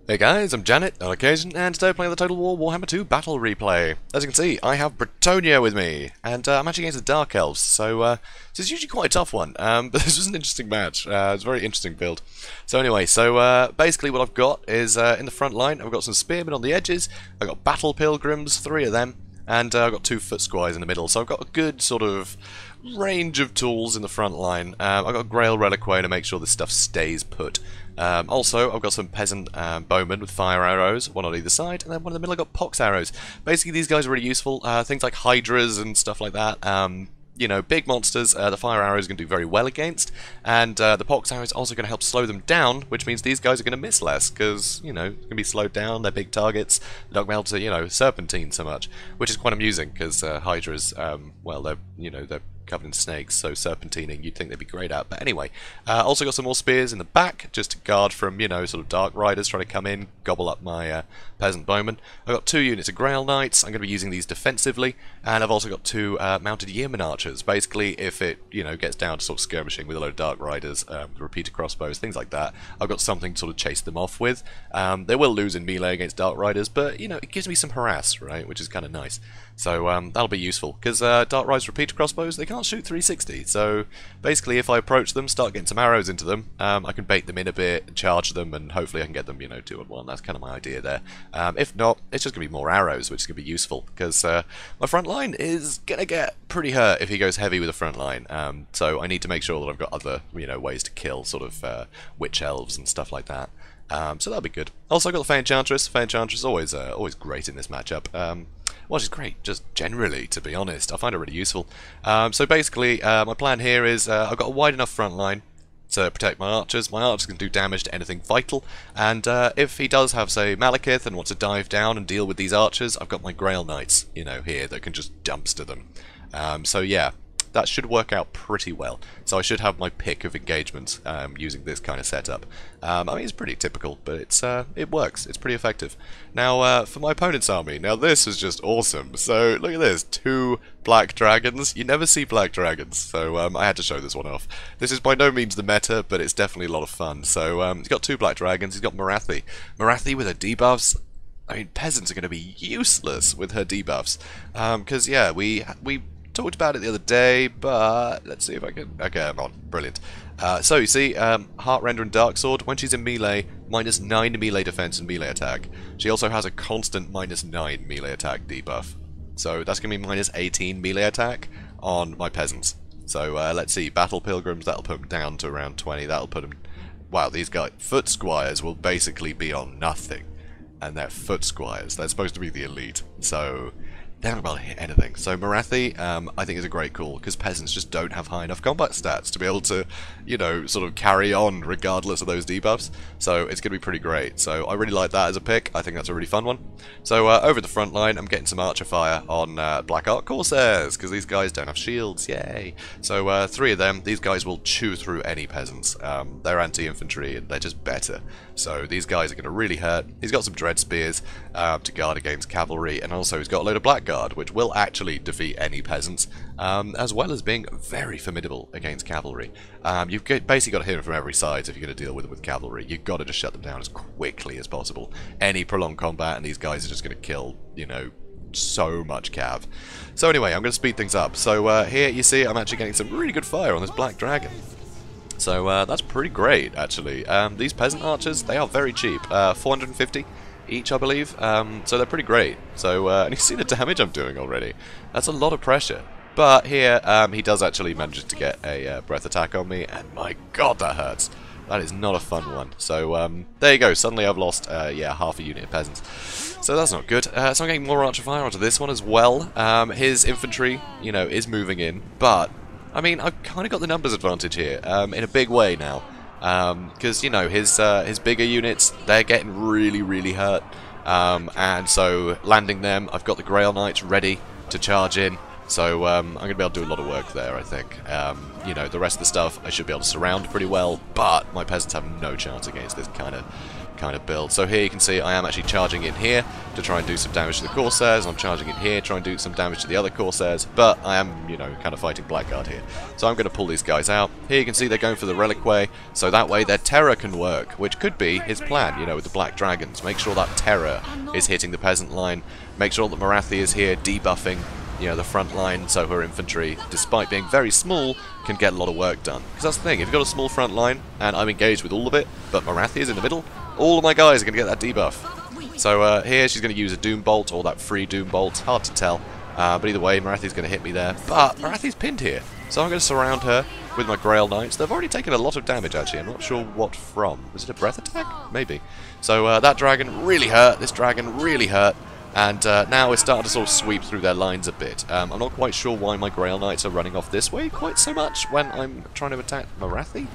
Hey guys, I'm Janet on occasion, and today I'm playing the Total War Warhammer II Battle Replay. As you can see, I have Bretonnia with me, and I'm actually against the Dark Elves, so this is usually quite a tough one, but this was an interesting match. It's a very interesting build. So anyway, basically what I've got is, in the front line, I've got some spearmen on the edges, I've got battle pilgrims, 3 of them, and I've got 2 foot squires in the middle, so I've got a good sort of range of tools in the front line. I've got a Grail Reliquary to make sure this stuff stays put. Also, I've got some peasant bowmen with fire arrows, one on either side, and then one in the middle I've got pox arrows. Basically, these guys are really useful. Things like hydras and stuff like that. You know, big monsters, the fire arrow is going to do very well against, and the pox arrow is also going to help slow them down, which means these guys are going to miss less, because, you know, going to be slowed down, they're big targets, they're not going to be able to, you know, serpentine so much, which is quite amusing, because hydras, well, they're, you know, they're covered in snakes, so serpentining you'd think they'd be great at. But anyway, also got some more spears in the back, just to guard from, you know, sort of dark riders trying to come in, gobble up my peasant bowmen. I've got 2 units of Grail Knights, I'm going to be using these defensively, and I've also got 2 mounted Yeoman Archers. Basically, if it, you know, gets down to sort of skirmishing with a load of dark riders, repeater crossbows, things like that, I've got something to sort of chase them off with. They will lose in melee against dark riders, but, you know, it gives me some harass, right, which is kind of nice. So that'll be useful, because dark riders repeater crossbows, they can't shoot 360, so basically if I approach them, start getting some arrows into them, I can bait them in a bit, charge them, and hopefully I can get them, you know, 2 on 1. That's kind of my idea there. If not, it's just going to be more arrows, which is going to be useful, because my front line is going to get pretty hurt if he goes heavy with the front line, so I need to make sure that I've got other, you know, ways to kill sort of witch elves and stuff like that. So that'll be good. Also, I've got the Fey Enchantress. Fey Enchantress is always great in this matchup. Well, she's great, just generally, to be honest. I find her really useful. So basically, my plan here is I've got a wide enough front line to protect my archers. My archers can do damage to anything vital, and if he does have, say, Malekith and wants to dive down and deal with these archers, I've got my Grail Knights, you know, here that can just dumpster them. So yeah, that should work out pretty well. So I should have my pick of engagements using this kind of setup. I mean, it's pretty typical, but it works. It's pretty effective. Now, for my opponent's army, now this is just awesome. So look at this, 2 black dragons. You never see black dragons, so I had to show this one off. This is by no means the meta, but it's definitely a lot of fun. So he's got 2 black dragons. He's got Morathi. Morathi with her debuffs. I mean, peasants are going to be useless with her debuffs. Because yeah, we talked about it the other day, but let's see if I can... Okay, I'm on. Brilliant. So you see, Heartrender and Darksword, when she's in melee, -9 melee defense and melee attack. She also has a constant -9 melee attack debuff. So that's going to be -18 melee attack on my peasants. So let's see, Battle Pilgrims, that'll put them down to around 20. That'll put them... Wow, these guys... Foot Squires will basically be on nothing. And they're Foot Squires. They're supposed to be the elite. So... they haven't able to hit anything. So Morathi, I think is a great call, because peasants just don't have high enough combat stats to be able to, you know, sort of carry on regardless of those debuffs. So it's going to be pretty great. So I really like that as a pick. I think that's a really fun one. So over the front line, I'm getting some archer fire on Black Ark Corsairs, because these guys don't have shields. Yay! So 3 of them, these guys will chew through any peasants. They're anti-infantry, and they're just better. So these guys are going to really hurt. He's got some dread spears to guard against cavalry, and also he's got a load of blackguard, which will actually defeat any peasants, as well as being very formidable against cavalry. You've basically got to hit them from every side if you're going to deal with them with cavalry. You've got to just shut them down as quickly as possible. Any prolonged combat, and these guys are just going to kill, you know, so much cav. So anyway, I'm going to speed things up. So here you see I'm actually getting some really good fire on this black dragon. So that's pretty great, actually. These peasant archers, they are very cheap. 450 each, I believe. So they're pretty great. So and you see the damage I'm doing already. That's a lot of pressure. But here, he does actually manage to get a breath attack on me, and my god, that hurts. That is not a fun one. So there you go. Suddenly I've lost, yeah, half a unit of peasants. So that's not good. So I'm getting more archer fire onto this one as well. His infantry, you know, is moving in, but I mean, I've kind of got the numbers advantage here, in a big way now, because, you know, his bigger units, they're getting really, really hurt, and so landing them, I've got the Grail Knights ready to charge in, so I'm going to be able to do a lot of work there, I think. You know, the rest of the stuff I should be able to surround pretty well, but my peasants have no chance against this kind of kind of build. So here you can see I am actually charging in here to try and do some damage to the Corsairs. I'm charging in here to try and do some damage to the other Corsairs, but I am, you know, kind of fighting Blackguard here. So I'm going to pull these guys out. Here you can see they're going for the Reliquary, so that way their terror can work, which could be his plan, you know, with the Black Dragons. Make sure that terror is hitting the peasant line. Make sure that Morathi is here debuffing, you know, the front line, so her infantry, despite being very small, can get a lot of work done. Because that's the thing, if you've got a small front line, and I'm engaged with all of it, but Morathi is in the middle, all of my guys are going to get that debuff. So here she's going to use a Doom Bolt, or that free Doom Bolt, hard to tell. But either way, Morathi's going to hit me there. But Morathi's pinned here, so I'm going to surround her with my Grail Knights. They've already taken a lot of damage, actually. I'm not sure what from. Was it a breath attack? Maybe. So that dragon really hurt. This dragon really hurt. And now we're starting to sort of sweep through their lines a bit. I'm not quite sure why my Grail Knights are running off this way quite so much when I'm trying to attack Morathi.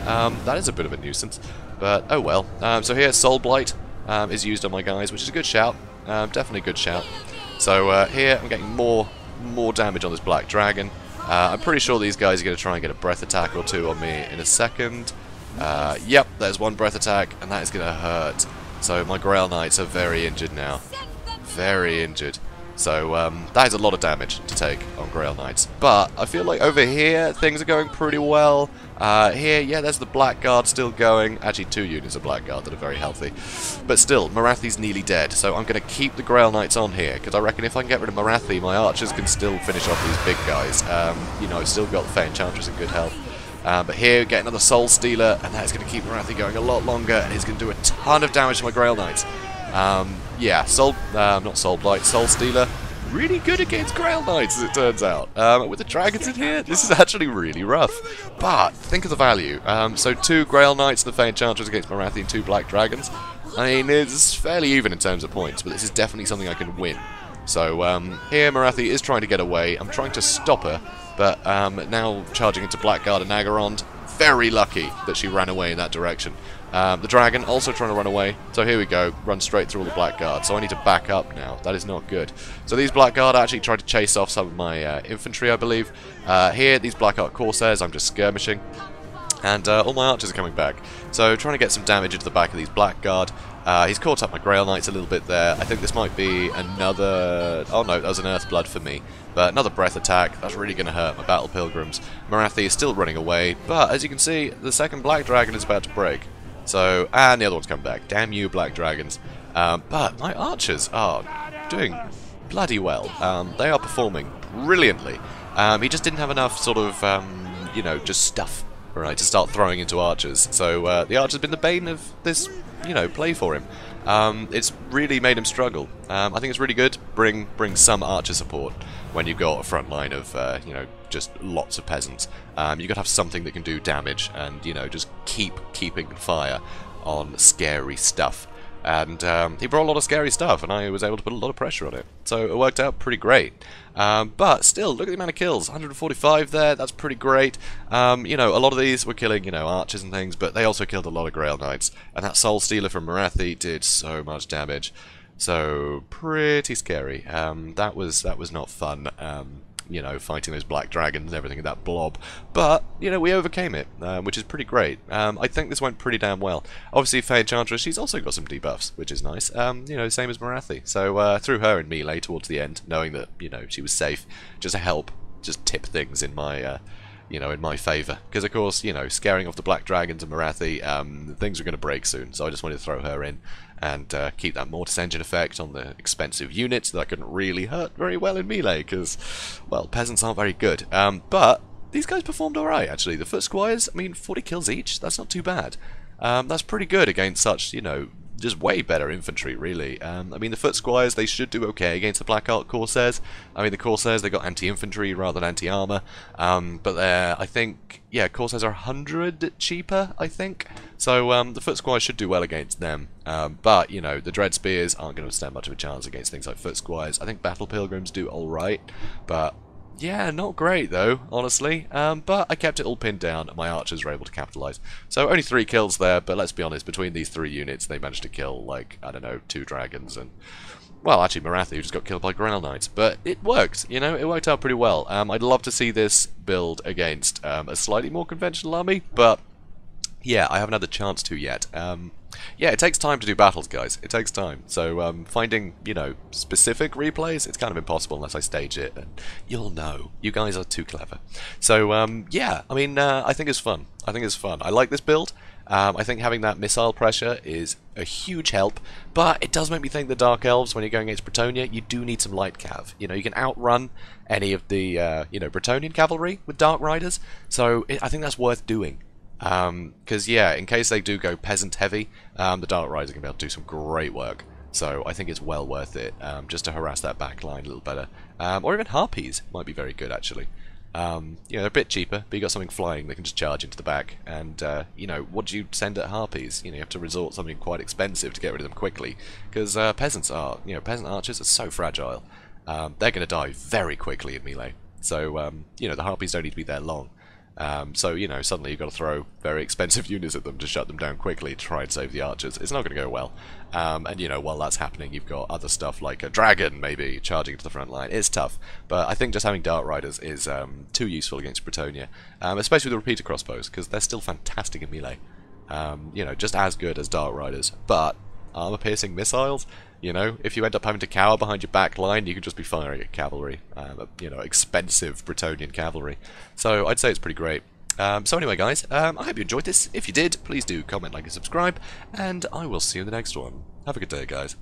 That is a bit of a nuisance. But, oh well. So here, Soul Blight is used on my guys, which is a good shout. Definitely a good shout. So here, I'm getting more damage on this Black Dragon. I'm pretty sure these guys are going to try and get a breath attack or two on me in a second. Yep, there's one breath attack, and that is going to hurt. So my Grail Knights are very injured now. Very injured. So that is a lot of damage to take on Grail Knights. But I feel like over here things are going pretty well. Here, yeah, there's the Blackguard still going. Actually, 2 units of Blackguard that are very healthy. But still, Morathi's nearly dead. So I'm going to keep the Grail Knights on here, because I reckon if I can get rid of Morathi, my archers can still finish off these big guys. You know, I've still got the Fey Enchantress in good health. But here, get another Soul Stealer, and that's going to keep Morathi going a lot longer, and it's going to do a ton of damage to my Grail Knights. Yeah, not Soul Blight, Soul Stealer, really good against Grail Knights, as it turns out. With the dragons in here, this is actually really rough. But, think of the value. So 2 Grail Knights and the Fey Enchantress against Morathi and 2 Black Dragons. I mean, it's fairly even in terms of points, but this is definitely something I can win. So, here Morathi is trying to get away. I'm trying to stop her, but now charging into Blackguard and Agarond. Very lucky that she ran away in that direction. The dragon also trying to run away. So here we go, run straight through all the Blackguard. So I need to back up now. That is not good. So these Blackguard actually tried to chase off some of my infantry, I believe. Here, these Blackguard Corsairs, I'm just skirmishing. And all my archers are coming back. So trying to get some damage into the back of these Blackguard. He's caught up my Grail Knights a little bit there. I think this might be another... Oh no, that was an Earthblood for me. But another breath attack. That's really going to hurt my Battle Pilgrims. Morathi is still running away. But as you can see, the second Black Dragon is about to break. So, and the other one's come back. Damn you, Black Dragons. But my archers are doing bloody well. They are performing brilliantly. He just didn't have enough sort of, you know, just stuff, right, to start throwing into archers. So the archer's been the bane of this, you know, play for him. It's really made him struggle. I think it's really good. Bring some archer support when you've got a front line of, you know, just lots of peasants. You've got to have something that can do damage and, you know, just keeping fire on scary stuff. And he brought a lot of scary stuff, and I was able to put a lot of pressure on it. So it worked out pretty great. But still, look at the amount of kills. 145 there, that's pretty great. You know, a lot of these were killing, you know, archers and things, but they also killed a lot of Grail Knights. And that Soul Stealer from Morathi did so much damage. So, pretty scary. That was not fun. You know, fighting those Black Dragons and everything in that blob. But, you know, we overcame it, which is pretty great. I think this went pretty damn well. Obviously, Fey Enchantress, she's also got some debuffs, which is nice. You know, same as Morathi. So, threw her in melee towards the end, knowing that, you know, she was safe. Just to help, just tip things in my, you know, in my favour. Because, of course, you know, scaring off the Black Dragons and Morathi, things are going to break soon. So I just wanted to throw her in and keep that Mortis Engine effect on the expensive units that couldn't really hurt very well in melee, because, well, peasants aren't very good. But these guys performed alright, actually. The Foot Squires, I mean, 40 kills each, that's not too bad. That's pretty good against such, you know, just way better infantry, really. I mean, the Foot Squires, they should do okay against the Black Ark Corsairs. I mean, the Corsairs, they got anti-infantry rather than anti-armor. But they're, I think, yeah, Corsairs are 100 cheaper, I think. So, the Foot Squires should do well against them. But, you know, the Dread Spears aren't going to stand much of a chance against things like Foot Squires. I think Battle Pilgrims do alright, but yeah, not great though, honestly. But I kept it all pinned down and my archers were able to capitalise. So only 3 kills there, but let's be honest, between these 3 units they managed to kill, like, I don't know, 2 dragons and... Well, actually Morathi just got killed by Grail Knights, but it worked, you know, it worked out pretty well. I'd love to see this build against a slightly more conventional army, but Yeah, I haven't had the chance to yet. Yeah, it takes time to do battles, guys. It takes time. So finding, specific replays, it's kind of impossible unless I stage it, and you'll know. You guys are too clever. So, yeah, I mean, I think it's fun. I think it's fun. I like this build. I think having that missile pressure is a huge help, but it does make me think the Dark Elves, when you're going against Bretonnia, you do need some light cav. You can outrun any of the, Bretonnian cavalry with Dark Riders, so I think that's worth doing. Because, yeah, in case they do go peasant heavy, the Dark Riders are going to be able to do some great work. So I think it's well worth it, just to harass that back line a little better. Or even Harpies might be very good, actually. They're a bit cheaper, but you got something flying that can just charge into the back. And, what do you send at Harpies? You have to resort to something quite expensive to get rid of them quickly. Because peasant archers are so fragile. They're going to die very quickly in melee. So, the Harpies don't need to be there long. Suddenly you've got to throw very expensive units at them to shut them down quickly to try and save the archers. It's not going to go well. While that's happening, you've got other stuff like a dragon, maybe, charging to the front line. It's tough, but I think just having Dark Riders is too useful against Bretonnia, especially with the repeater crossbows, because they're still fantastic in melee. Just as good as Dark Riders, but armor-piercing missiles, if you end up having to cower behind your back line, you could just be firing at cavalry, expensive Bretonnian cavalry. So I'd say it's pretty great. So anyway, guys, I hope you enjoyed this. If you did, please do comment, like, and subscribe, and I will see you in the next one. Have a good day, guys.